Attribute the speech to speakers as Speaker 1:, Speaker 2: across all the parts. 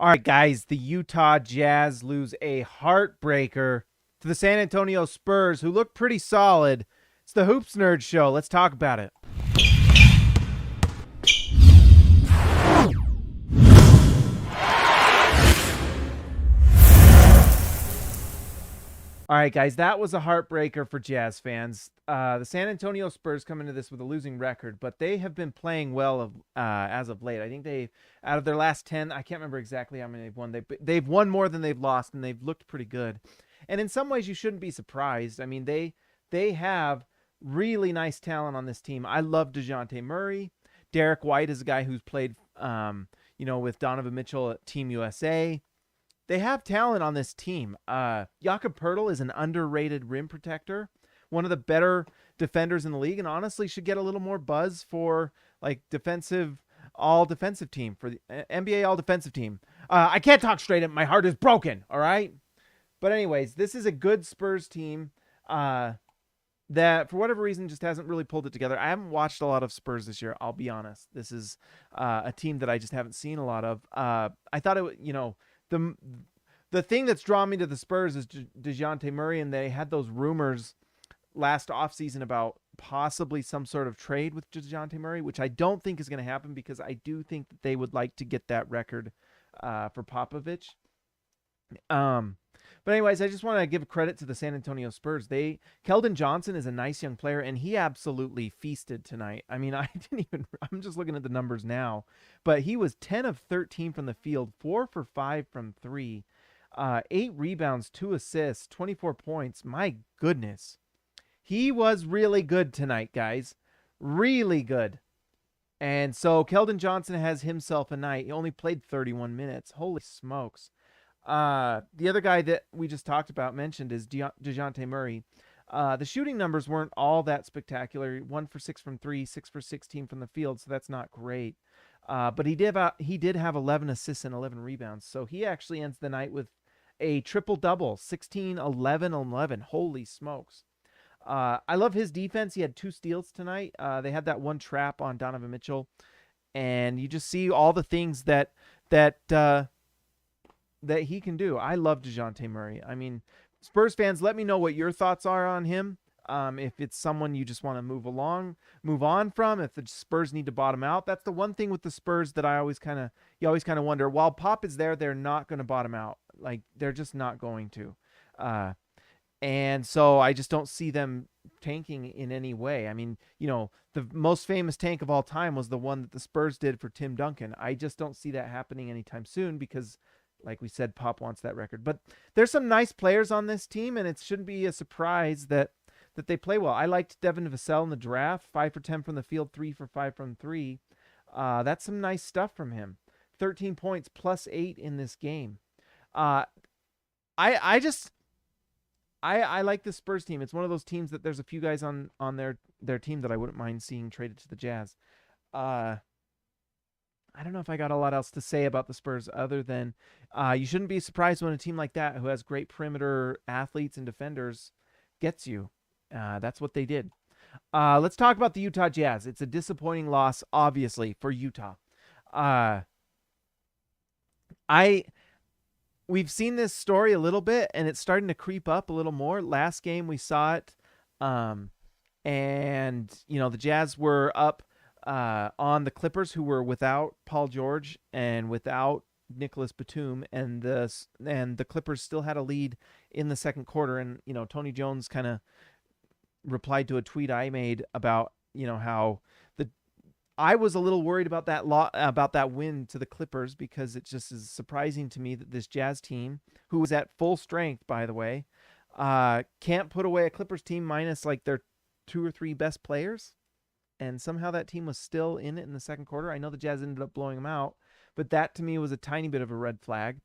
Speaker 1: All right, guys, the Utah Jazz lose a heartbreaker to the San Antonio Spurs, who look pretty solid. It's the Hoops Nerd Show. Let's talk about it. All right, guys, that was a heartbreaker for Jazz fans. The San Antonio Spurs come into this with a losing record, but they have been playing well as of late. I think out of their last 10, I can't remember exactly how many they've won. They've won more than they've lost, and they've looked pretty good. And in some ways, you shouldn't be surprised. I mean, they have really nice talent on this team. I love Dejounte Murray. Derek White is a guy who's played, with Donovan Mitchell at Team USA. They have talent on this team. Jakob Poeltl is an underrated rim protector, one of the better defenders in the league, and honestly should get a little more buzz for like all defensive team, for the NBA all defensive team. I can't talk straight. My heart is broken. All right. But anyways, this is a good Spurs team that for whatever reason just hasn't really pulled it together. I haven't watched a lot of Spurs this year. I'll be honest. This is a team that I just haven't seen a lot of. I thought the thing that's drawn me to the Spurs is Dejounte Murray, and they had those rumors last offseason about possibly some sort of trade with Dejounte Murray, which I don't think is going to happen because I do think that they would like to get that record for Popovich. But anyways, I just want to give credit to the San Antonio Spurs. Keldon Johnson is a nice young player, and he absolutely feasted tonight. I mean, I'm just looking at the numbers now, but he was 10 of 13 from the field, 4 for 5 from 3, 8 rebounds, 2 assists, 24 points. My goodness. He was really good tonight, guys. Really good. And so Keldon Johnson has himself a night. He only played 31 minutes. Holy smokes. The other guy that we just mentioned is Dejounte Murray. The shooting numbers weren't all that spectacular. 1 for 6 from 3, 6 for 16 from the field, so that's not great. But he did have 11 assists and 11 rebounds. So he actually ends the night with a triple-double, 16, 11, 11. Holy smokes. I love his defense. He had 2 steals tonight. They had that one trap on Donovan Mitchell. And you just see all the things that he can do. I love Dejounte Murray. I mean, Spurs fans, let me know what your thoughts are on him. If it's someone you just want to move on from, if the Spurs need to bottom out. That's the one thing with the Spurs that you always kind of wonder. While Pop is there, they're not going to bottom out. Like, they're just not going to. And so I just don't see them tanking in any way. I mean, the most famous tank of all time was the one that the Spurs did for Tim Duncan. I just don't see that happening anytime soon because, like we said, Pop wants that record. But there's some nice players on this team, and it shouldn't be a surprise that they play well. I liked Devin Vassell in the draft, 5 for 10 from the field, 3 for 5 from 3. That's some nice stuff from him. 13 points plus 8 in this game. I like the Spurs team. It's one of those teams that there's a few guys on their team that I wouldn't mind seeing traded to the Jazz. I don't know if I got a lot else to say about the Spurs other than you shouldn't be surprised when a team like that, who has great perimeter athletes and defenders, gets you. That's what they did. Let's talk about the Utah Jazz. It's a disappointing loss, obviously, for Utah. We've seen this story a little bit, and it's starting to creep up a little more. Last game we saw it, and the Jazz were up on the Clippers, who were without Paul George and without Nicholas Batum, and the Clippers still had a lead in the second quarter. And Tony Jones kind of replied to a tweet I made about how I was a little worried about that win to the Clippers, because it just is surprising to me that this Jazz team, who was at full strength, by the way, can't put away a Clippers team minus like their 2 or 3 best players. And somehow that team was still in it in the second quarter. I know the Jazz ended up blowing them out, but that to me was a tiny bit of a red flag.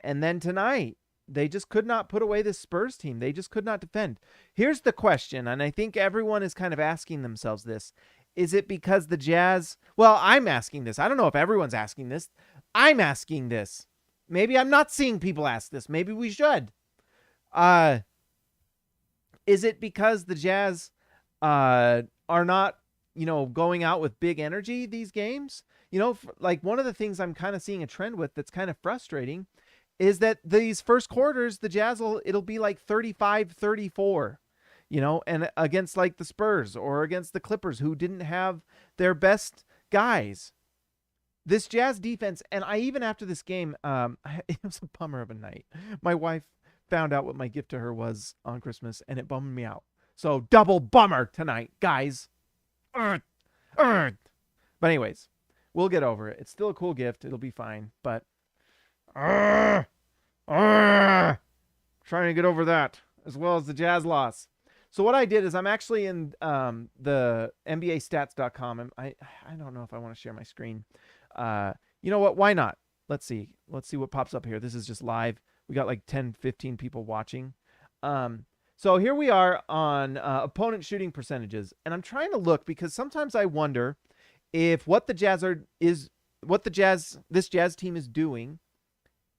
Speaker 1: And then tonight, they just could not put away this Spurs team. They just could not defend. Here's the question, and I think everyone is kind of asking themselves this. Is it because the Jazz... Well, I'm asking this. I don't know if everyone's asking this. I'm asking this. Maybe I'm not seeing people ask this. Maybe we should. Is it because the Jazz are not going out with big energy these games? You know, like one of the things I'm kind of seeing a trend with that's kind of frustrating is that these first quarters, the Jazz it'll be like 35-34, you know, and against like the Spurs or against the Clippers who didn't have their best guys. This Jazz defense, and I even after this game, it was a bummer of a night. My wife found out what my gift to her was on Christmas, and it bummed me out. So double bummer tonight, guys. But anyways, we'll get over it. It's still a cool gift. It'll be fine. But trying to get over that as well as the Jazz loss. So what I did is I'm actually in the NBAstats.com. I don't know if I want to share my screen. You know what? Why not? Let's see. Let's see what pops up here. This is just live. We got like 10, 15 people watching. So here we are on opponent shooting percentages, and I'm trying to look because sometimes I wonder if what the Jazz this Jazz team is doing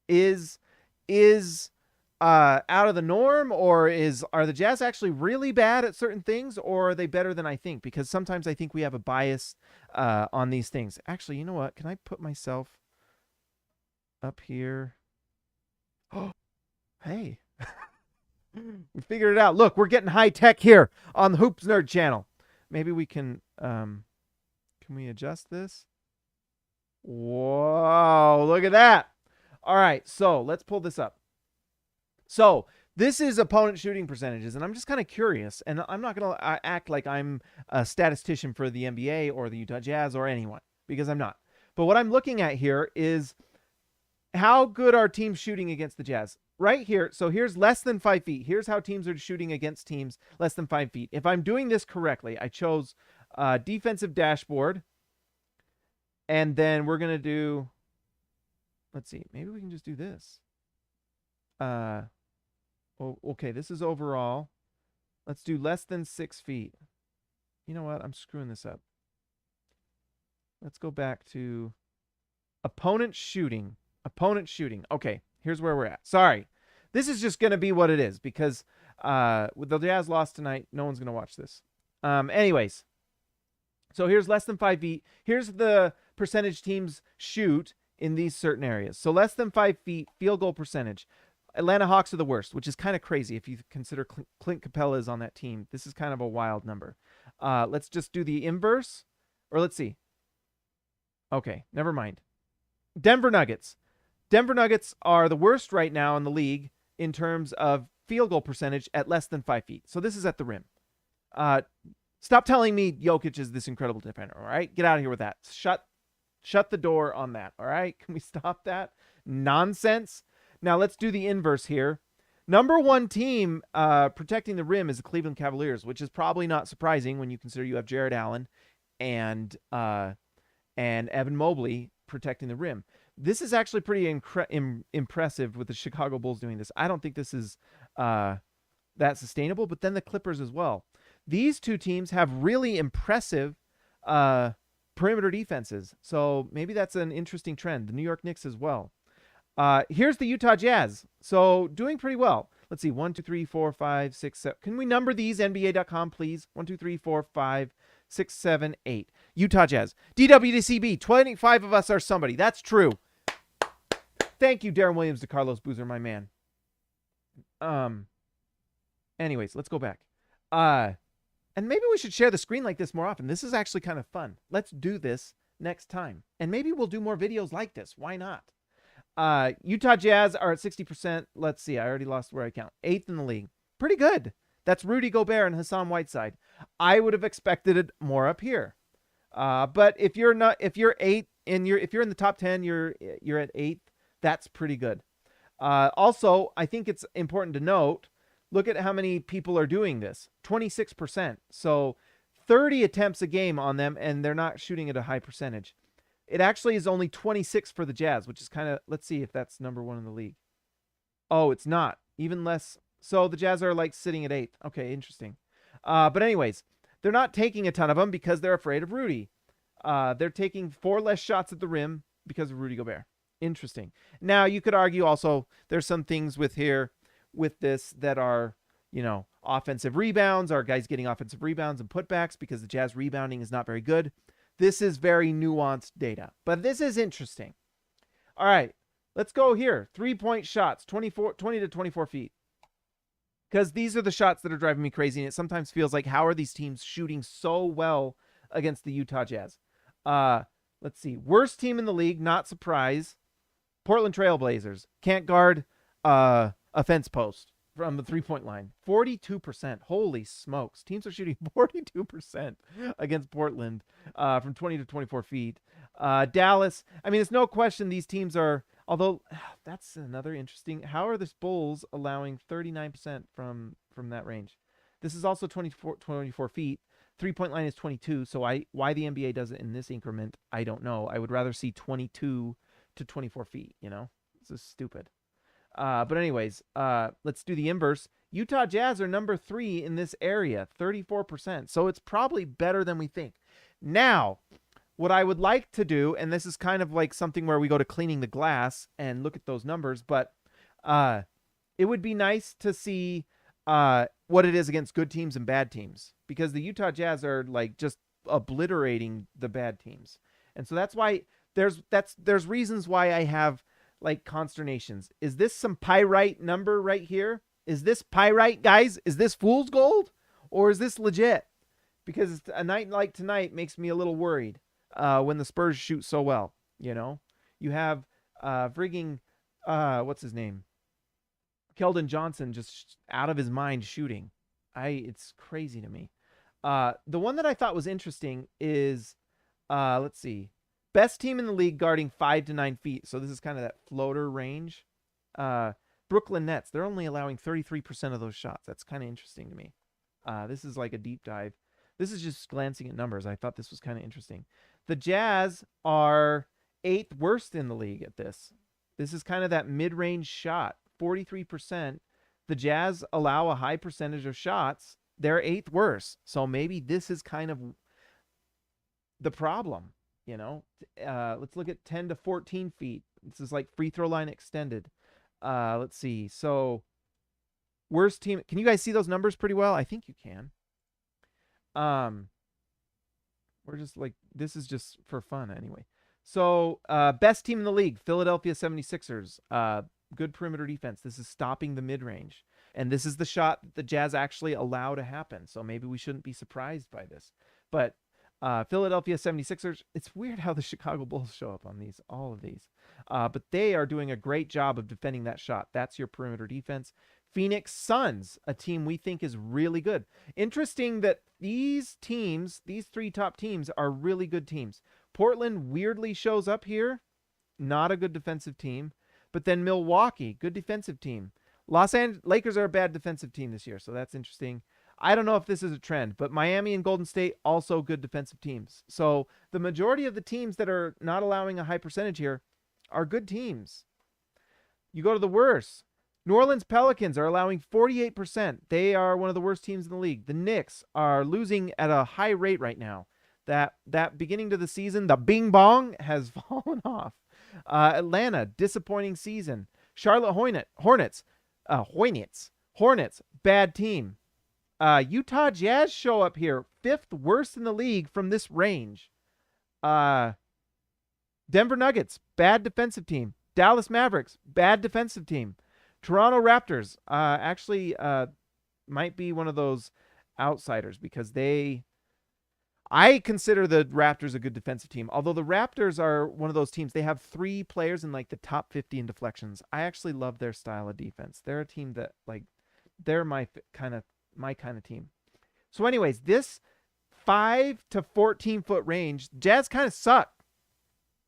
Speaker 1: is out of the norm, or are the Jazz actually really bad at certain things, or are they better than I think? Because sometimes I think we have a bias on these things. Actually, you know what? Can I put myself up here? Oh, hey. We figured it out. Look, we're getting high tech here on the Hoops Nerd channel. Maybe we can we adjust this? Whoa, look at that. All right, so let's pull this up. So this is opponent shooting percentages, and I'm just kind of curious, and I'm not going to act like I'm a statistician for the NBA or the Utah Jazz or anyone, because I'm not. But what I'm looking at here is how good are teams shooting against the Jazz. Right here, so here's less than 5 feet. Here's how teams are shooting against teams less than 5 feet. If I'm doing this correctly, I chose defensive dashboard, and then we're going to do, let's see, maybe we can just do this. Okay, this is overall. Let's do less than 6 feet. You know what? I'm screwing this up. Let's go back to opponent shooting. Opponent shooting. Okay, here's where we're at. Sorry. This is just going to be what it is because with the Jazz lost tonight, no one's going to watch this. Anyways, so here's less than 5 feet. Here's the percentage teams shoot in these certain areas. So less than 5 feet, field goal percentage. Atlanta Hawks are the worst, which is kind of crazy if you consider Clint Capella is on that team. This is kind of a wild number. Let's just do the inverse, or let's see. Okay, never mind. Denver Nuggets. Denver Nuggets are the worst right now in the league in terms of field goal percentage at less than 5 feet. So this is at the rim. Stop telling me Jokic is this incredible defender, all right? Get out of here with that. Shut the door on that, all right? Can we stop that nonsense? Now let's do the inverse here. Number one team protecting the rim is the Cleveland Cavaliers, which is probably not surprising when you consider you have Jared Allen and Evan Mobley protecting the rim. This is actually pretty impressive with the Chicago Bulls doing this. I don't think this is that sustainable, but then the Clippers as well. These two teams have really impressive perimeter defenses, so maybe that's an interesting trend. The New York Knicks as well. Here's the Utah Jazz. So doing pretty well. Let's see. 1, 2, 3, 4, 5, 6, 7. Can we number these? NBA.com, please. 1, 2, 3, 4, 5, 6, 7, 8. Utah Jazz. DWDCB. 25 of us are somebody. That's true. Thank you, Darren Williams, to Carlos Boozer, my man. Anyways, let's go back. And maybe we should share the screen like this more often. This is actually kind of fun. Let's do this next time. And maybe we'll do more videos like this. Why not? Utah Jazz are at 60%. Let's see. I already lost where I count. 8th in the league. Pretty good. That's Rudy Gobert and Hassan Whiteside. I would have expected it more up here. But if you're in the top 10, you're at 8th. That's pretty good. Also, I think it's important to note, look at how many people are doing this. 26%. So 30 attempts a game on them, and they're not shooting at a high percentage. It actually is only 26 for the Jazz, which is kind of, let's see if that's number one in the league. Oh, it's not. Even less. So the Jazz are like sitting at 8th. Okay, interesting. But anyways, they're not taking a ton of them because they're afraid of Rudy. They're taking 4 less shots at the rim because of Rudy Gobert. Interesting. Now, you could argue also there's some things with this that are, offensive rebounds. Are guys getting offensive rebounds and putbacks because the Jazz rebounding is not very good. This is very nuanced data, but this is interesting. All right, let's go here. 3-point shots, 20 to 24 feet. Because these are the shots that are driving me crazy, and it sometimes feels like, how are these teams shooting so well against the Utah Jazz? Let's see. Worst team in the league, not surprise. Portland Trailblazers. Can't guard a fence post from the 3-point line. 42%. Holy smokes. Teams are shooting 42% against Portland from 20 to 24 feet. Dallas. I mean, it's no question these teams are, although that's another interesting. How are the Bulls allowing 39% from that range? This is also 24 feet. 3-point line is 22. So why the NBA does it in this increment, I don't know. I would rather see 22 to 24 feet, you know? This is stupid. But anyways, let's do the inverse. Utah Jazz are number 3 in this area, 34%. So it's probably better than we think. Now, what I would like to do, and this is kind of like something where we go to cleaning the glass and look at those numbers, but it would be nice to see what it is against good teams and bad teams, because the Utah Jazz are like just obliterating the bad teams. And so that's why there's reasons why I have like consternations. Is this some pyrite number right here? Is this pyrite, guys? Is this fool's gold, or is this legit? Because a night like tonight makes me a little worried when the Spurs shoot so well. You know, you have frigging what's his name, Keldon Johnson, just out of his mind shooting. It's crazy to me. The one that I thought was interesting is let's see. Best team in the league guarding 5 to 9 feet. So this is kind of that floater range. Brooklyn Nets, they're only allowing 33% of those shots. That's kind of interesting to me. This is like a deep dive. This is just glancing at numbers. I thought this was kind of interesting. The Jazz are 8th worst in the league at this. This is kind of that mid-range shot, 43%. The Jazz allow a high percentage of shots. They're 8th worst. So maybe this is kind of the problem. You know, let's look at 10 to 14 feet. This is like free throw line extended. Let's see. So worst team. Can you guys see those numbers pretty well? I think you can. We're just like, this is just for fun anyway. So best team in the league, Philadelphia 76ers. Good perimeter defense. This is stopping the mid-range. And this is the shot that the Jazz actually allow to happen. So maybe we shouldn't be surprised by this. But Philadelphia 76ers, it's weird how the Chicago Bulls show up on all of these. But they are doing a great job of defending that shot. That's your perimeter defense. Phoenix Suns, a team we think is really good. Interesting that these teams, these 3 top teams, are really good teams. Portland weirdly shows up here. Not a good defensive team. But then Milwaukee, good defensive team. Los Angeles Lakers are a bad defensive team this year, so that's interesting. I don't know if this is a trend, but Miami and Golden State, also good defensive teams. So the majority of the teams that are not allowing a high percentage here are good teams. You go to the worst. New Orleans Pelicans are allowing 48%. They are one of the worst teams in the league. The Knicks are losing at a high rate right now. That beginning to the season, the bing bong has fallen off. Atlanta, disappointing season. Charlotte Hornets, bad team. Utah Jazz show up here, 5th worst in the league from this range. Denver Nuggets, bad defensive team. Dallas Mavericks, bad defensive team. Toronto Raptors, actually might be one of those outsiders, because I consider the Raptors a good defensive team. Although the Raptors are one of those teams, they have 3 players in like the top 50 in deflections. I actually love their style of defense. They're a team that, like, they're my kind of team. So anyways, this 5 to 14 foot range, Jazz kind of suck.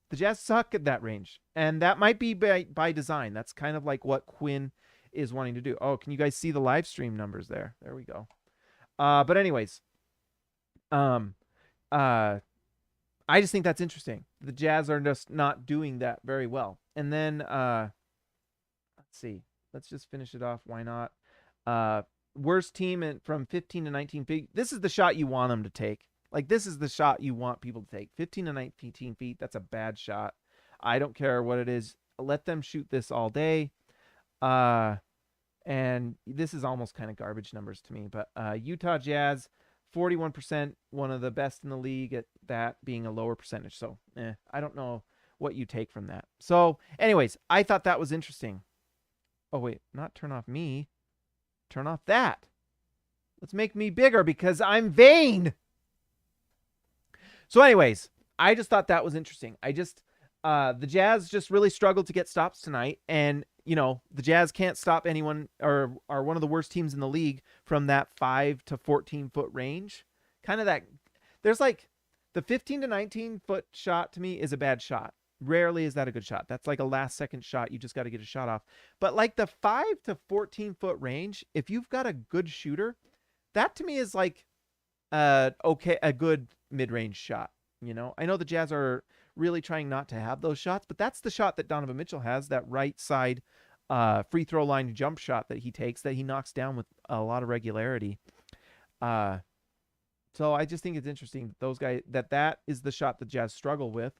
Speaker 1: The Jazz suck at that range. And that might be by design. That's kind of like what Quinn is wanting to do. Oh, can you guys see the live stream numbers there? There we go. But anyways, I just think that's interesting. The Jazz are just not doing that very well. And then, let's see. Let's just finish it off. Why not? Worst team from 15 to 19 feet. This is the shot you want them to take. Like, this is the shot you want people to take. 15 to 19 feet, that's a bad shot. I don't care what it is. Let them shoot this all day. And this is almost kind of garbage numbers to me. But Utah Jazz, 41%, one of the best in the league at that, being a lower percentage. So, I don't know what you take from that. So, anyways, I thought that was interesting. Oh, wait, not turn off me. Turn off that. Let's make me bigger because I'm vain. So, anyways, I just thought that was interesting. The Jazz just really struggled to get stops tonight. And, the Jazz can't stop anyone, or are one of the worst teams in the league from that 5 to 14 foot range. Kind of that. There's like the 15 to 19 foot shot to me is a bad shot. Rarely is that a good shot. That's like a last second shot. You just got to get a shot off. But like the 5 to 14 foot range, if you've got a good shooter, that to me is like a good mid-range shot. I know the Jazz are really trying not to have those shots, but that's the shot that Donovan Mitchell has, that right side free throw line jump shot that he takes, that he knocks down with a lot of regularity. So I just think it's interesting those guys, that is the shot the Jazz struggle with.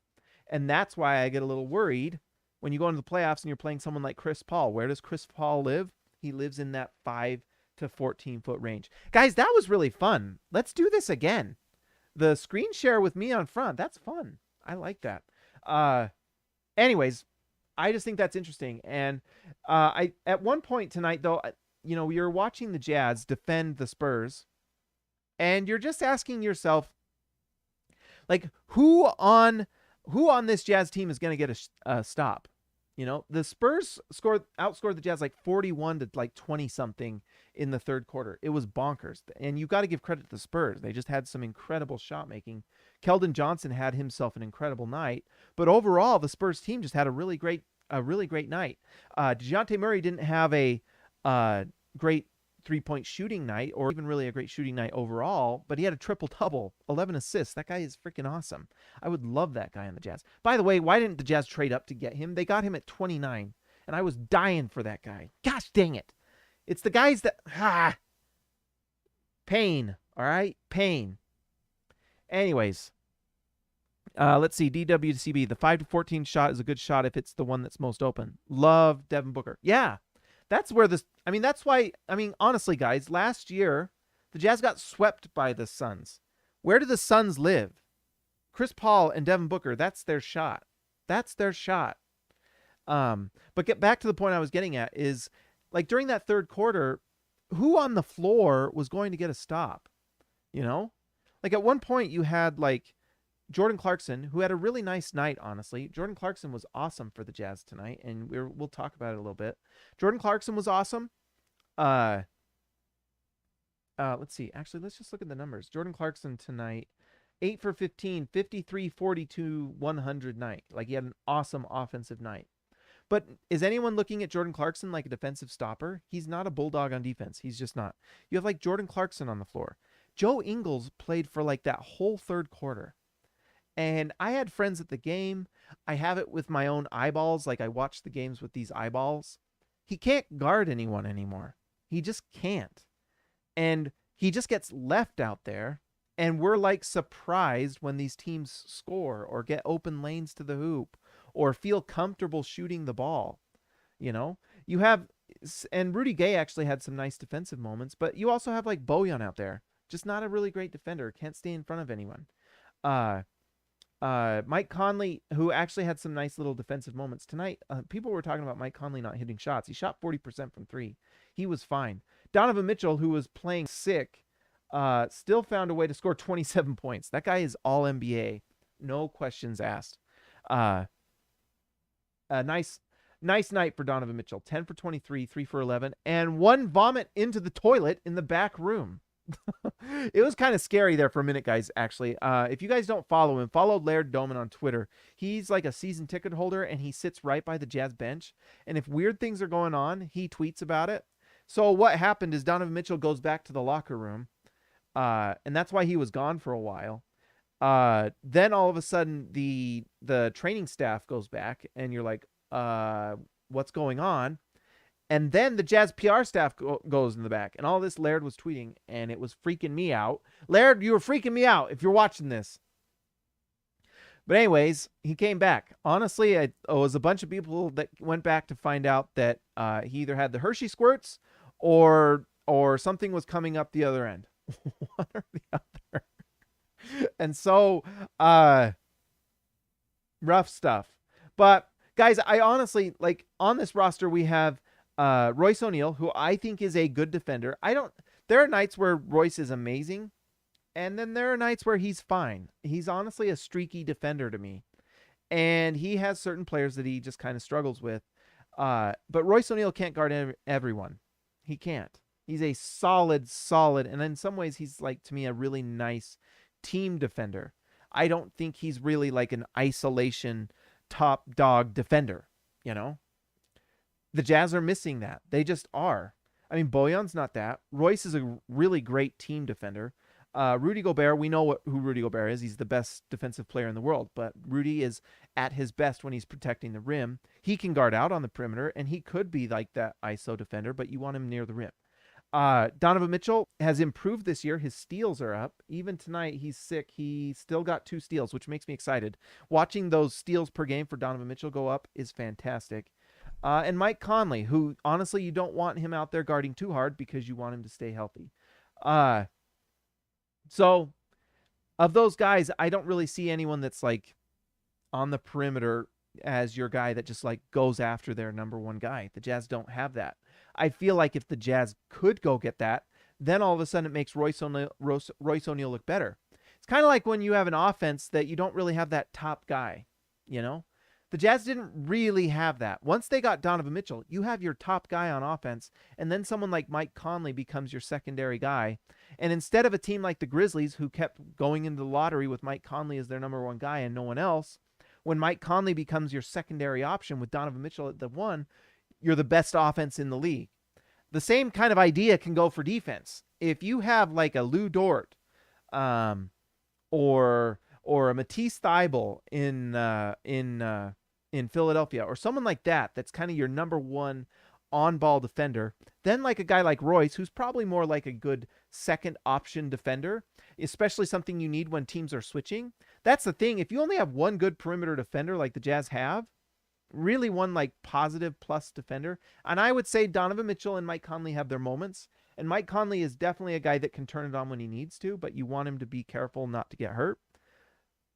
Speaker 1: And that's why I get a little worried when you go into the playoffs and you're playing someone like Chris Paul. Where does Chris Paul live? He lives in that 5 to 14 foot range. Guys, that was really fun. Let's do this again. The screen share with me on front. That's fun. I like that. Anyways, I just think that's interesting. And at one point tonight, though, you're watching the Jazz defend the Spurs, and you're just asking yourself, like, who on this Jazz team is going to get a stop? The Spurs outscored the Jazz like 41 to like 20 something in the third quarter. It was bonkers. And you got to give credit to the Spurs. They just had some incredible shot making. Keldon Johnson had himself an incredible night, but overall the Spurs team just had a really great night. Dejounte Murray didn't have a great 3-point shooting night, or even really a great shooting night overall, but he had a triple-double, 11 assists. That guy is freaking awesome. I would love that guy on the Jazz. By the way, why didn't the Jazz trade up to get him? They got him at 29, and I was dying for that guy. Gosh dang it. It's the guys that... Pain, all right? Pain. Anyways, let's see. DWCB, the 5 to 14 shot is a good shot if it's the one that's most open. Love Devin Booker. Yeah. That's where that's why, honestly, guys, last year, the Jazz got swept by the Suns. Where do the Suns live? Chris Paul and Devin Booker, that's their shot. That's their shot. But get back to the point I was getting at is, like, during that third quarter, who on the floor was going to get a stop? Like, at one point, you had, like, Jordan Clarkson, who had a really nice night, honestly. Jordan Clarkson was awesome for the Jazz tonight, and we'll talk about it a little bit. Jordan Clarkson was awesome. Let's see. Actually, let's just look at the numbers. Jordan Clarkson tonight, 8 for 15, 53, 42, 100 night. Like, he had an awesome offensive night. But is anyone looking at Jordan Clarkson like a defensive stopper? He's not a bulldog on defense. He's just not. You have, like, Jordan Clarkson on the floor. Joe Ingles played for, like, that whole third quarter. And I had friends at the game. I have it with my own eyeballs. Like, I watch the games with these eyeballs. He can't guard anyone anymore. He just can't. And he just gets left out there. And we're like surprised when these teams score or get open lanes to the hoop or feel comfortable shooting the ball. You have, and Rudy Gay actually had some nice defensive moments, but you also have like Bojan out there. Just not a really great defender. Can't stay in front of anyone. Mike Conley, who actually had some nice little defensive moments tonight. People were talking about Mike Conley not hitting shots. He shot 40% from 3. He was fine. Donovan Mitchell, who was playing sick, still found a way to score 27 points. That guy is all NBA. No questions asked. A nice night for Donovan Mitchell. 10 for 23, 3 for 11, and 1 vomit into the toilet in the back room. It was kind of scary there for a minute, guys, actually. If you guys don't follow him, follow Laird Doman on Twitter. He's like a season ticket holder, and he sits right by the Jazz bench. And if weird things are going on, he tweets about it. So what happened is Donovan Mitchell goes back to the locker room, and that's why he was gone for a while. Then all of a sudden, the training staff goes back, and you're like, what's going on? And then the Jazz PR staff goes in the back. And all this Laird was tweeting, and it was freaking me out. Laird, you were freaking me out if you're watching this. But anyways, he came back. Honestly, it was a bunch of people that went back to find out that he either had the Hershey squirts or something was coming up the other end. one or the other. And so, uh, rough stuff. But guys, I honestly like on this roster we have Royce O'Neal, who I think is a good defender. I don't. There are nights where Royce is amazing, and then there are nights where he's fine. He's honestly a streaky defender to me, and he has certain players that he just kind of struggles with. But Royce O'Neal can't guard everyone. He can't. He's a solid, and in some ways he's like to me a really nice team defender. I don't think he's really like an isolation top dog defender, you know? The Jazz are missing that. They just are. I mean, Bojan's not that. Royce is a really great team defender. Rudy Gobert, we know who Rudy Gobert is. He's the best defensive player in the world, but Rudy is at his best when he's protecting the rim. He can guard out on the perimeter, and he could be like that ISO defender, but you want him near the rim. Donovan Mitchell has improved this year. His steals are up. Even tonight, he's sick. He still got 2 steals, which makes me excited. Watching those steals per game for Donovan Mitchell go up is fantastic. And Mike Conley, who honestly you don't want him out there guarding too hard because you want him to stay healthy. So of those guys, I don't really see anyone that's like on the perimeter as your guy that just like goes after their number one guy. The Jazz don't have that. I feel like if the Jazz could go get that, then all of a sudden it makes Royce O'Neal look better. It's kind of like when you have an offense that you don't really have that top guy, you know? The Jazz didn't really have that. Once they got Donovan Mitchell, you have your top guy on offense, and then someone like Mike Conley becomes your secondary guy. And instead of a team like the Grizzlies, who kept going into the lottery with Mike Conley as their number one guy and no one else, when Mike Conley becomes your secondary option with Donovan Mitchell at the 1, you're the best offense in the league. The same kind of idea can go for defense. If you have like a Lou Dort, or a Matisse Thybulle in Philadelphia, or someone like that, that's kind of your number one on-ball defender, then like a guy like Royce, who's probably more like a good second option defender, especially something you need when teams are switching. That's the thing. If you only have one good perimeter defender like the Jazz have, really one like positive plus defender, and I would say Donovan Mitchell and Mike Conley have their moments, and Mike Conley is definitely a guy that can turn it on when he needs to, but you want him to be careful not to get hurt.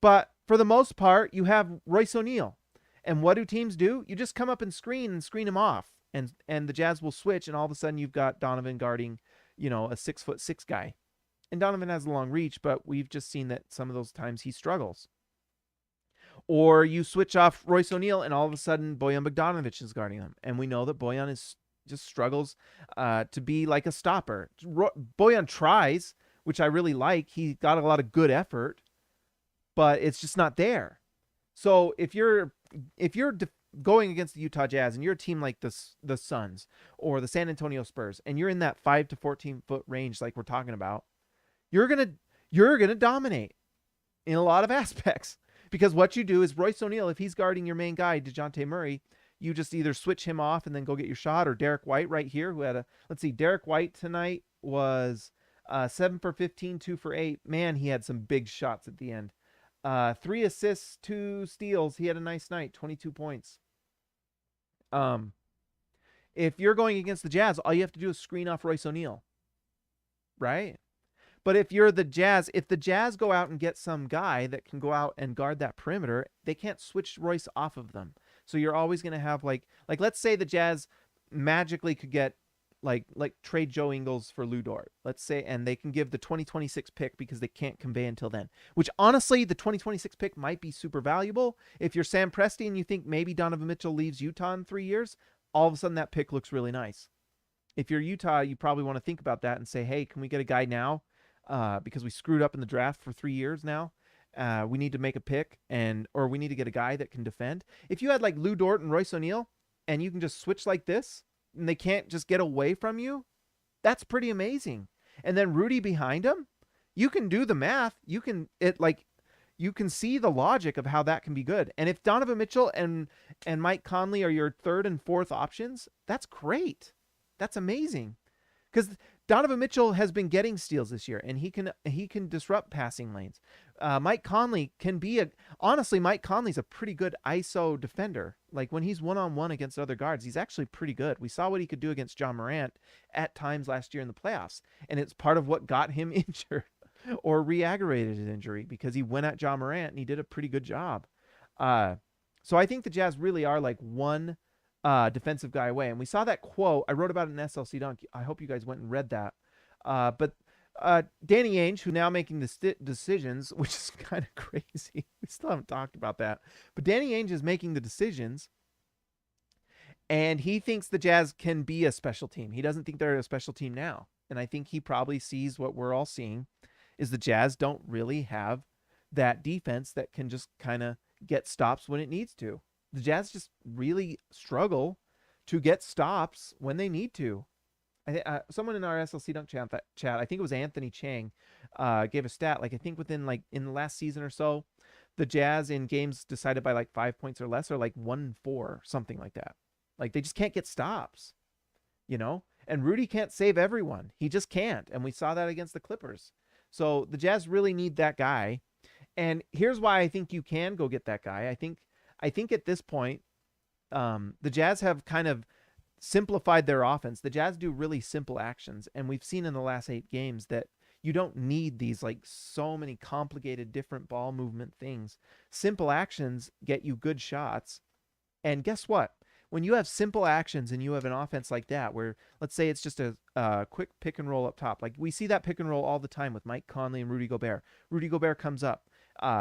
Speaker 1: But for the most part, you have Royce O'Neal. And what do teams do? You just come up and screen him off. And the Jazz will switch, and all of a sudden you've got Donovan guarding, a 6'6" guy. And Donovan has a long reach, but we've just seen that some of those times he struggles. Or you switch off Royce O'Neal, and all of a sudden Bojan Bogdanovic is guarding him. And we know that Bojan just struggles to be like a stopper. Bojan tries, which I really like. He got a lot of good effort, but it's just not there. So if you're going against the Utah Jazz and you're a team like the Suns or the San Antonio Spurs, and you're in that 5 to 14 foot range like we're talking about, you're gonna dominate in a lot of aspects. Because what you do is Royce O'Neal, if he's guarding your main guy, Dejounte Murray, you just either switch him off and then go get your shot, or Derek White right here, who had Derek White tonight was 7 for 15, 2 for 8. Man, he had some big shots at the end. 3 assists, 2 steals. He had a nice night, 22 points. If you're going against the Jazz, all you have to do is screen off Royce O'Neal, right? But if you're the Jazz, if the Jazz go out and get some guy that can go out and guard that perimeter, they can't switch Royce off of them. So you're always going to have like let's say the Jazz magically could get like trade Joe Ingles for Lou Dort, let's say, and they can give the 2026 pick because they can't convey until then, which honestly the 2026 pick might be super valuable. If you're Sam Presti and you think maybe Donovan Mitchell leaves Utah in 3 years, all of a sudden that pick looks really nice. If you're Utah, you probably want to think about that and say, hey, can we get a guy now? Because we screwed up in the draft for 3 years now. We need to make a pick, or we need to get a guy that can defend. If you had like Lou Dort and Royce O'Neal and you can just switch like this and they can't just get away from you, that's pretty amazing. And then Rudy behind him, you can do the math. You can see the logic of how that can be good. And if Donovan Mitchell and Mike Conley are your third and fourth options, that's great. That's amazing. because Donovan Mitchell has been getting steals this year, and he can disrupt passing lanes. Mike Conley can be honestly, Mike Conley's a pretty good ISO defender. Like when he's one-on-one against other guards, he's actually pretty good. We saw what he could do against John Morant at times last year in the playoffs, and it's part of what got him injured or re-aggravated his injury, because he went at John Morant and he did a pretty good job. So I think the Jazz really are like one defensive guy away. And we saw that quote. I wrote about it in SLC Dunk. I hope you guys went and read that. But Danny Ainge, who now making the decisions, which is kind of crazy. We still haven't talked about that. But Danny Ainge is making the decisions, and he thinks the Jazz can be a special team. He doesn't think they're a special team now. And I think he probably sees what we're all seeing, is the Jazz don't really have that defense that can just kind of get stops when it needs to. The Jazz just really struggle to get stops when they need to. Someone in our SLC Dunk chat, I think it was Anthony Chang, gave a stat. Like I think within like in the last season or so, the Jazz in games decided by like 5 points or less are like 1-4, something like that. Like they just can't get stops, you know. And Rudy can't save everyone. He just can't. And we saw that against the Clippers. So the Jazz really need that guy. And here's why I think you can go get that guy. I think at this point, the Jazz have kind of simplified their offense. The Jazz do really simple actions, and we've seen in the last 8 games that you don't need these like so many complicated different ball movement things. Simple actions get you good shots. And guess what? When you have simple actions and you have an offense like that, where let's say it's just a quick pick and roll up top, like we see that pick and roll all the time with Mike Conley and Rudy Gobert. Rudy Gobert comes up.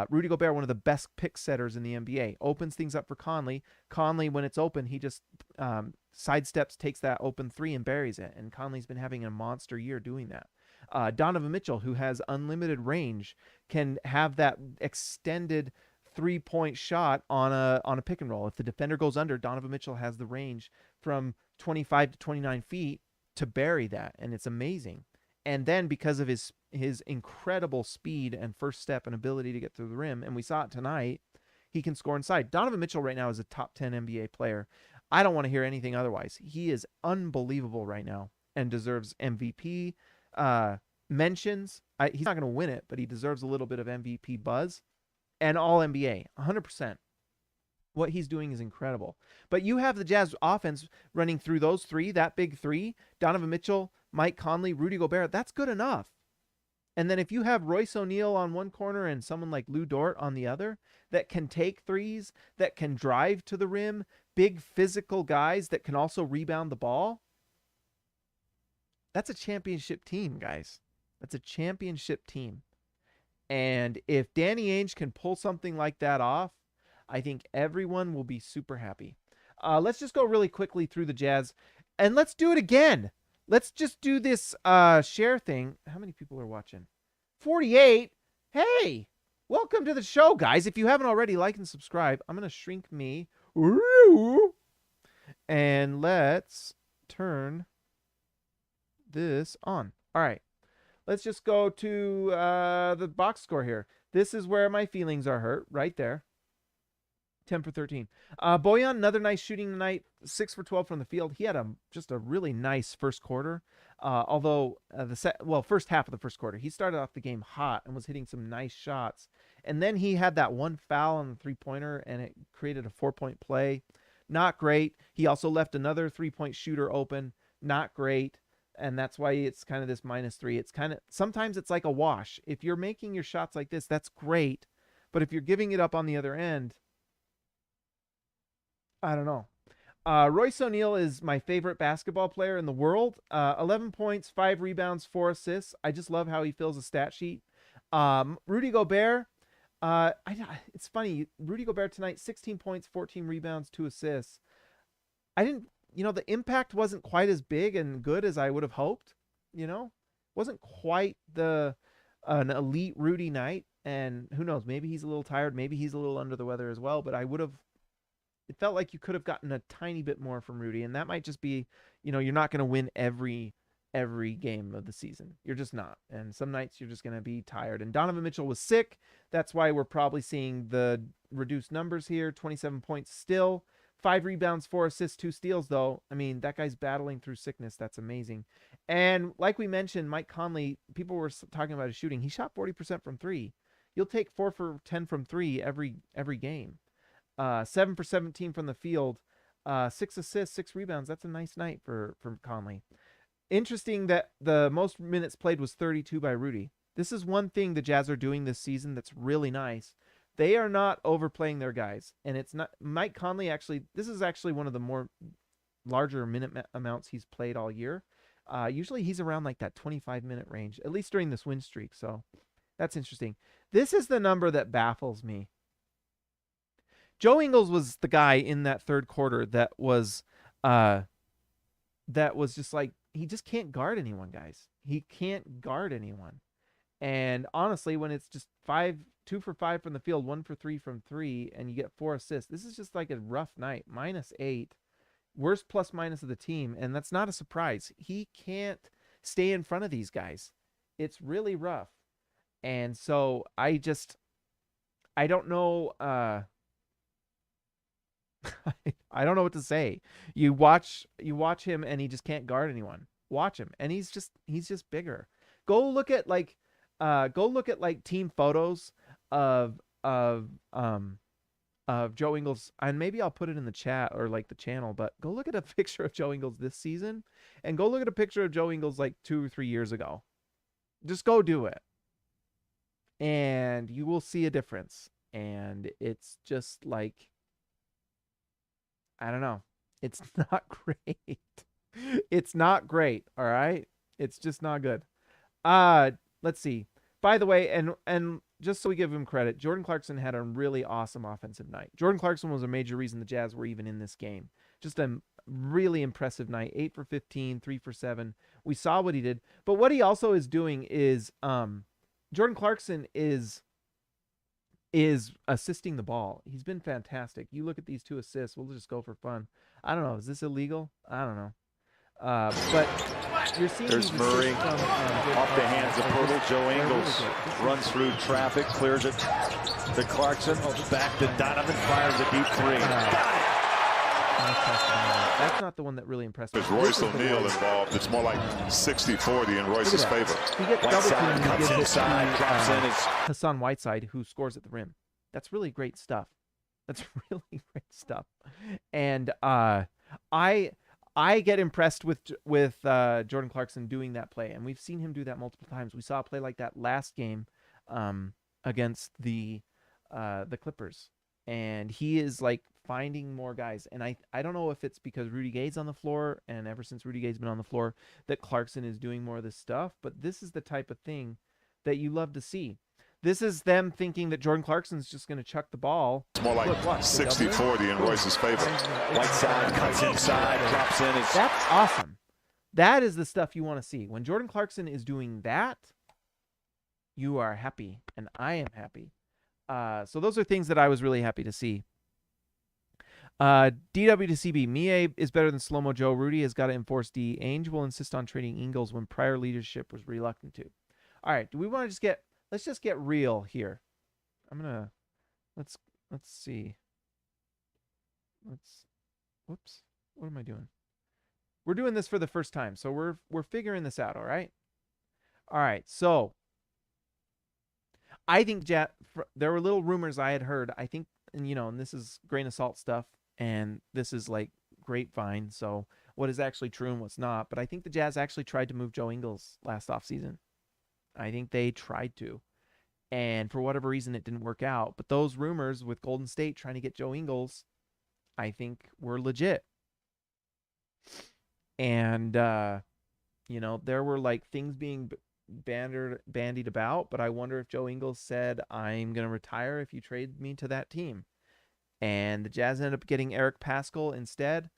Speaker 1: Rudy Gobert, one of the best pick setters in the NBA, opens things up for Conley. Conley, when it's open, he just sidesteps, takes that open three and buries it. And Conley's been having a monster year doing that. Donovan Mitchell, who has unlimited range, can have that extended 3-point shot on a pick and roll. If the defender goes under, Donovan Mitchell has the range from 25 to 29 feet to bury that, and it's amazing. And then because of his incredible speed and first step and ability to get through the rim, and we saw it tonight, he can score inside. Donovan Mitchell right now is a top 10 NBA player. I don't want to hear anything otherwise. He is unbelievable right now and deserves MVP mentions. He's not going to win it, but he deserves a little bit of MVP buzz. And all NBA, 100%. What he's doing is incredible. But you have the Jazz offense running through those three, that big three, Donovan Mitchell, Mike Conley, Rudy Gobert. That's good enough. And then if you have Royce O'Neal on one corner and someone like Lou Dort on the other that can take threes, that can drive to the rim, big physical guys that can also rebound the ball, that's a championship team, guys. That's a championship team. And if Danny Ainge can pull something like that off, I think everyone will be super happy. Let's just go really quickly through the Jazz, and let's do it again. Let's just do this share thing. How many people are watching? 48. Hey, welcome to the show, guys. If you haven't already, like and subscribe. I'm going to shrink me. And let's turn this on. All right. Let's just go to the box score here. This is where my feelings are hurt, right there. 10 for 13. Bojan, another nice shooting tonight. 6 for 12 from the field. He had just a really nice first quarter. Although first half of the first quarter, he started off the game hot and was hitting some nice shots. And then he had that one foul on the three-pointer, and it created a 4-point play. Not great. He also left another 3-point shooter open. Not great. And that's why it's kind of this -3. It's kind of, sometimes it's like a wash. If you're making your shots like this, that's great. But if you're giving it up on the other end, I don't know. Royce O'Neal is my favorite basketball player in the world. 11 points, 5 rebounds, 4 assists. I just love how he fills a stat sheet. Rudy Gobert, it's funny. Rudy Gobert tonight, 16 points, 14 rebounds, 2 assists. The impact wasn't quite as big and good as I would have hoped. Wasn't quite an elite Rudy night. And who knows, maybe he's a little tired. Maybe he's a little under the weather as well. But it felt like you could have gotten a tiny bit more from Rudy. And that might just be, you're not going to win every game of the season. You're just not. And some nights you're just going to be tired. And Donovan Mitchell was sick. That's why we're probably seeing the reduced numbers here. 27 points still. 5 rebounds, 4 assists, 2 steals, though. I mean, that guy's battling through sickness. That's amazing. And like we mentioned, Mike Conley, people were talking about his shooting. He shot 40% from 3. You'll take 4 for 10 from 3 every game. 7 for 17 from the field. 6 assists, 6 rebounds. That's a nice night for Conley. Interesting that the most minutes played was 32 by Rudy. This is one thing the Jazz are doing this season that's really nice. They are not overplaying their guys. And it's not Mike Conley this is actually one of the more larger minute amounts he's played all year. Usually he's around like that 25-minute range, at least during this win streak. So that's interesting. This is the number that baffles me. Joe Ingles was the guy in that third quarter that was just like, he just can't guard anyone, guys. He can't guard anyone. And honestly, when it's just 2 for 5 from the field, 1 for 3 from 3, and you get 4 assists, this is just like a rough night. -8. Worst plus minus of the team, and that's not a surprise. He can't stay in front of these guys. It's really rough. And so I don't know. I don't know what to say. You watch him and he just can't guard anyone. Watch him, and he's just bigger. Go look at team photos of Joe Ingles, and maybe I'll put it in the chat or like the channel, but go look at a picture of Joe Ingles this season and go look at a picture of Joe Ingles like 2 or 3 years ago. Just go do it. And you will see a difference. And it's just like, I don't know. It's not great. It's not great. All right. It's just not good. Let's see. By the way, and just so we give him credit, Jordan Clarkson had a really awesome offensive night. Jordan Clarkson was a major reason the Jazz were even in this game. Just a really impressive night. 8 for 15, 3 for 7. We saw what he did. But what he also is doing is Jordan Clarkson is assisting the ball. He's been fantastic. You look at these 2 assists. We'll just go for fun. I don't know. Is this illegal? I don't know. But you're seeing
Speaker 2: there's Murray off the hands of Poeltl. Joe Ingles runs through traffic, clears it to Clarkson. Back to Donovan, fires a deep 3.
Speaker 1: That's not the one that really impressed me.
Speaker 3: There's Royce O'Neal involved. It's more like 60-40 in Royce's favor.
Speaker 1: He gets double teamed and gives it to Hassan Whiteside, who scores at the rim. That's really great stuff. That's really great stuff. And I get impressed with Jordan Clarkson doing that play, and we've seen him do that multiple times. We saw a play like that last game against the Clippers, and he is like finding more guys. And I don't know if it's because Rudy Gay's on the floor, and ever since Rudy Gay's been on the floor, that Clarkson is doing more of this stuff. But this is the type of thing that you love to see. This is them thinking that Jordan Clarkson's just going to chuck the ball.
Speaker 3: It's more like 60-40 in Royce's favor.
Speaker 2: Whiteside cuts inside, drops in.
Speaker 1: That's awesome. That is the stuff you want to see. When Jordan Clarkson is doing that, you are happy, and I am happy. So those are things that I was really happy to see. DW to CB. Mie is better than Slow-Mo Joe. Rudy has got to enforce D. Ainge will insist on trading Ingles when prior leadership was reluctant to. All right. Do we want to just get... Let's just get real here. Let's see. Whoops. What am I doing? We're doing this for the first time, so we're figuring this out, all right? All right. So I think there were little rumors I had heard. I think, and this is grain of salt stuff, and this is like grapevine, so what is actually true and what's not. But I think the Jazz actually tried to move Joe Ingles last offseason. I think they tried to. And for whatever reason, it didn't work out. But those rumors with Golden State trying to get Joe Ingles, I think were legit. And, there were like things being bandied about. But I wonder if Joe Ingles said, I'm going to retire if you trade me to that team. And the Jazz ended up getting Eric Paschall instead,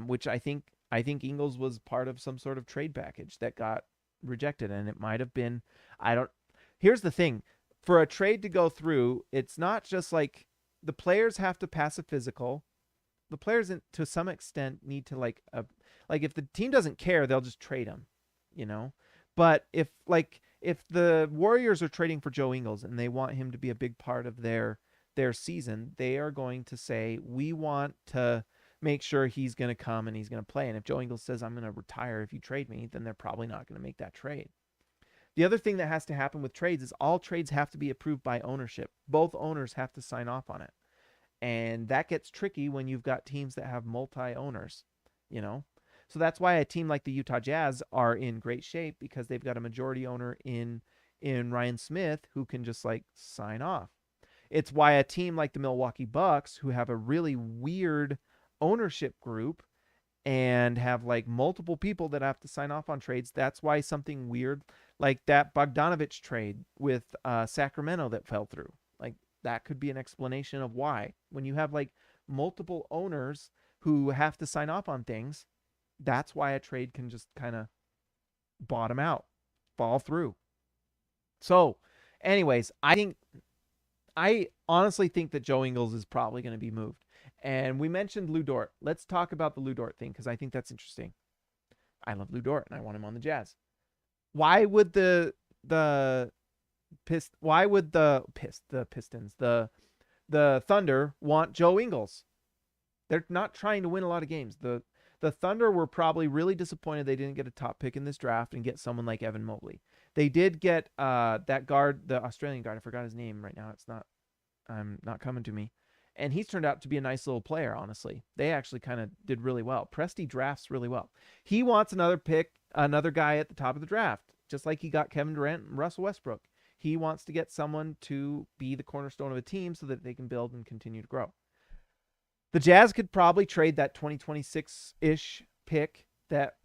Speaker 1: which I think Ingles was part of some sort of trade package that got rejected, and it might have been, here's the thing, for a trade to go through, it's not just like the players have to pass a physical. The players to some extent need to like if the team doesn't care, they'll just trade him, but if the Warriors are trading for Joe Ingles and they want him to be a big part of their their season, they are going to say, we want to make sure he's going to come and he's going to play. And if Joe Ingles says, I'm going to retire if you trade me, then they're probably not going to make that trade. The other thing that has to happen with trades is all trades have to be approved by ownership. Both owners have to sign off on it. And that gets tricky when you've got teams that have multi-owners, So that's why a team like the Utah Jazz are in great shape, because they've got a majority owner in Ryan Smith who can just sign off. It's why a team like the Milwaukee Bucks, who have a really weird ownership group and have multiple people that have to sign off on trades, that's why something weird like that Bogdanovich trade with Sacramento that fell through, that could be an explanation of why. When you have multiple owners who have to sign off on things, that's why a trade can just kind of bottom out, fall through. So anyways, I honestly think that Joe Ingles is probably going to be moved. And we mentioned Lou Dort. Let's talk about the Lou Dort thing, because I think that's interesting. I love Lou Dort and I want him on the Jazz. Why would the Thunder want Joe Ingles? They're not trying to win a lot of games. The Thunder were probably really disappointed they didn't get a top pick in this draft and get someone like Evan Mobley. They did get that guard, the Australian guard. I forgot his name right now. I'm not coming to me. And he's turned out to be a nice little player, honestly. They actually kind of did really well. Presti drafts really well. He wants another guy at the top of the draft, just like he got Kevin Durant and Russell Westbrook. He wants to get someone to be the cornerstone of a team so that they can build and continue to grow. The Jazz could probably trade that 2026-ish pick that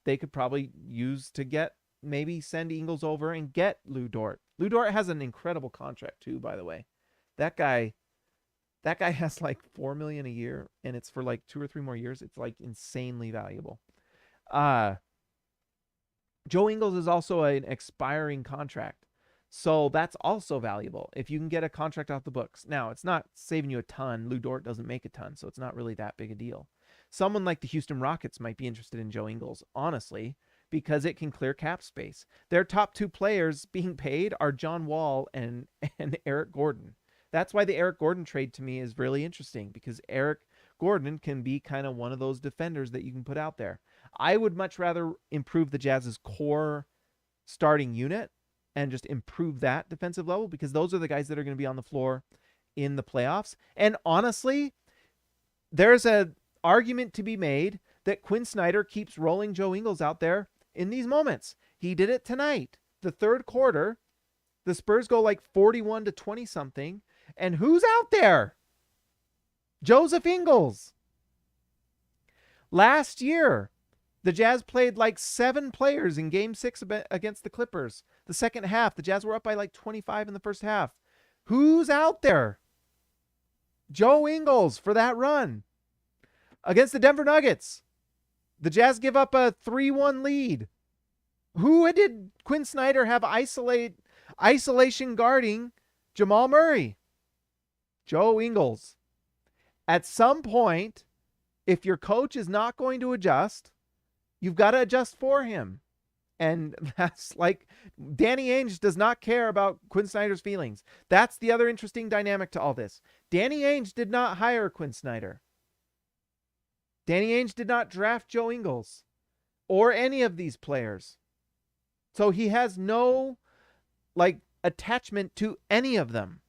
Speaker 1: they could probably use to maybe send Ingles over and get Lou Dort. Lou Dort has an incredible contract too, by the way. That guy has $4 million a year, and it's for 2 or 3 more years. It's insanely valuable. Joe Ingles is also an expiring contract, so that's also valuable if you can get a contract off the books. Now, it's not saving you a ton. Lou Dort doesn't make a ton, so it's not really that big a deal. Someone like the Houston Rockets might be interested in Joe Ingles, honestly, because it can clear cap space. Their top 2 players being paid are John Wall and Eric Gordon. That's why the Eric Gordon trade to me is really interesting, because Eric Gordon can be kind of one of those defenders that you can put out there. I would much rather improve the Jazz's core starting unit and just improve that defensive level, because those are the guys that are going to be on the floor in the playoffs. And honestly, there's an argument to be made that Quinn Snyder keeps rolling Joe Ingles out there in these moments. He did it tonight. The third quarter, the Spurs go 41 to 20 something. And who's out there? Joseph Ingles. Last year, the Jazz played 7 players in Game 6 against the Clippers. The second half, the Jazz were up by 25 in the first half. Who's out there? Joe Ingles for that run. Against the Denver Nuggets, the Jazz give up a 3-1 lead. Who did Quinn Snyder have isolation guarding Jamal Murray? Joe Ingles. At some point, if your coach is not going to adjust, you've got to adjust for him. And that's Danny Ainge does not care about Quinn Snyder's feelings. That's the other interesting dynamic to all this. Danny Ainge did not hire Quinn Snyder. Danny Ainge did not draft Joe Ingles or any of these players. So he has no attachment to any of them.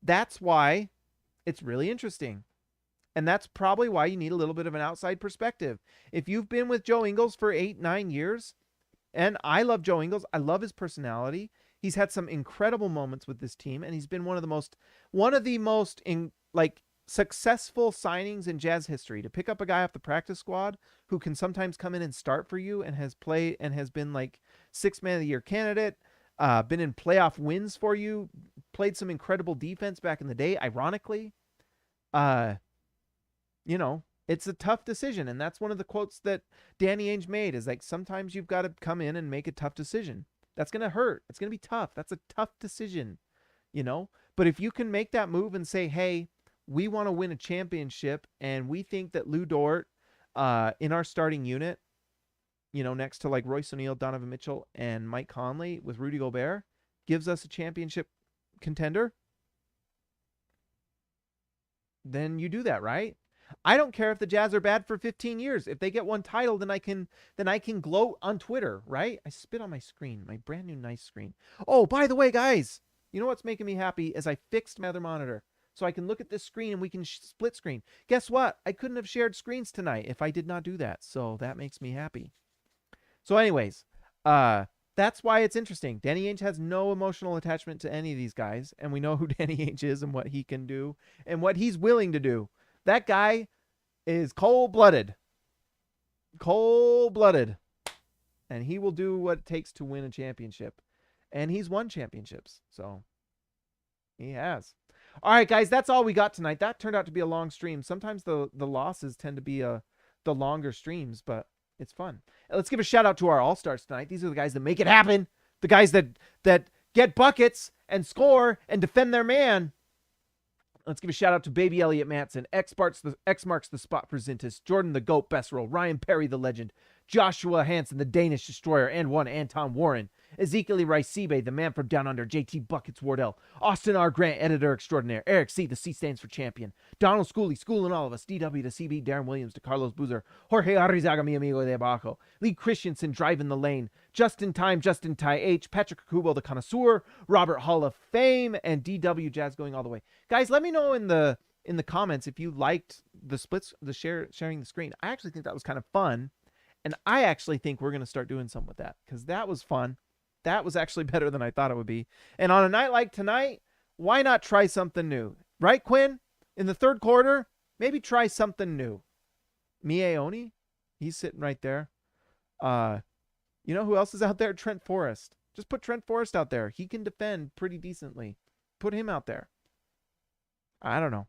Speaker 1: That's why it's really interesting. And that's probably why you need a little bit of an outside perspective. If you've been with Joe Ingles for 8-9 years, and I love Joe Ingles, I love his personality. He's had some incredible moments with this team, and he's been one of the most successful signings in Jazz history. To pick up a guy off the practice squad who can sometimes come in and start for you and has been 6th man of the year candidate, been in playoff wins for you, played some incredible defense back in the day, ironically. It's a tough decision. And that's one of the quotes that Danny Ainge made is sometimes you've got to come in and make a tough decision. That's going to hurt. It's going to be tough. That's a tough decision, But if you can make that move and say, hey, we want to win a championship, and we think that Lou Dort in our starting unit, next to Royce O'Neal, Donovan Mitchell, and Mike Conley with Rudy Gobert, gives us a championship contender. then you do that, right? I don't care if the Jazz are bad for 15 years. If they get one title, then I can gloat on Twitter, right? I spit on my screen, my brand new nice screen. Oh, by the way, guys, you know what's making me happy is I fixed my other monitor so I can look at this screen and we can split screen. Guess what? I couldn't have shared screens tonight if I did not do that. So that makes me happy. So anyways, that's why it's interesting. Danny Ainge has no emotional attachment to any of these guys, and we know who Danny Ainge is and what he can do and what he's willing to do. That guy is cold-blooded. Cold-blooded. And he will do what it takes to win a championship. And he's won championships. So he has. All right, guys, that's all we got tonight. That turned out to be a long stream. Sometimes the losses tend to be the longer streams, but it's fun. Let's give a shout out to our all-stars tonight. These are the guys that make it happen. The guys that get buckets and score and defend their man. Let's give a shout out to Baby Elliott Matson, X marks the spot for Zintis, Jordan the GOAT best roll, Ryan Perry the legend, Joshua Hansen the Danish destroyer, and one Anton Warren, Ezekiel Raisibe, the man from down under, JT Buckets Wardell, Austin R. Grant, editor extraordinaire, Eric C., the C stands for champion, Donald Schooley, schooling all of us, DW to CB, Darren Williams to Carlos Boozer, Jorge Arrizaga, mi amigo de abajo, Lee Christensen driving the lane, Justin Ty H, Patrick Kubo, the connoisseur, Robert Hall of Fame, and DW Jazz going all the way. Guys, let me know in the comments if you liked the splits, sharing the screen. I actually think that was kind of fun, and I actually think we're going to start doing something with that because that was fun. That was actually better than I thought it would be. And on a night like tonight, why not try something new? Right, Quinn? In the third quarter, maybe try something new. Mie Oni, he's sitting right there. You know who else is out there? Trent Forrest. Just put Trent Forrest out there. He can defend pretty decently. Put him out there. I don't know.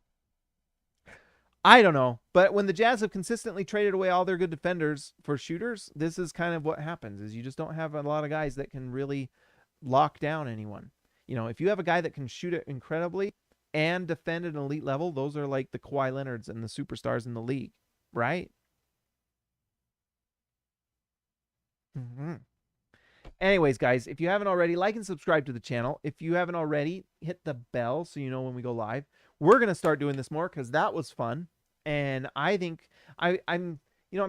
Speaker 1: But when the Jazz have consistently traded away all their good defenders for shooters, this is kind of what happens, is you just don't have a lot of guys that can really lock down anyone. You know, if you have a guy that can shoot it incredibly and defend at an elite level, those are like the Kawhi Leonards and the superstars in the league, right? Anyways, guys, if you haven't already, like and subscribe to the channel. If you haven't already, hit the bell so you know when we go live. We're going to start doing this more because that was fun. And I think I'm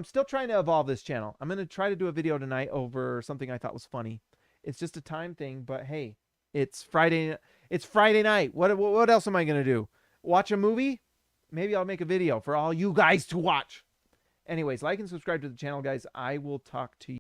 Speaker 1: still trying to evolve this channel. I'm going to try to do a video tonight over something I thought was funny. It's just a time thing, but hey, it's Friday night. What else am I going to do? Watch a movie? Maybe I'll make a video for all you guys to watch. Anyways, like and subscribe to the channel, guys. I will talk to you.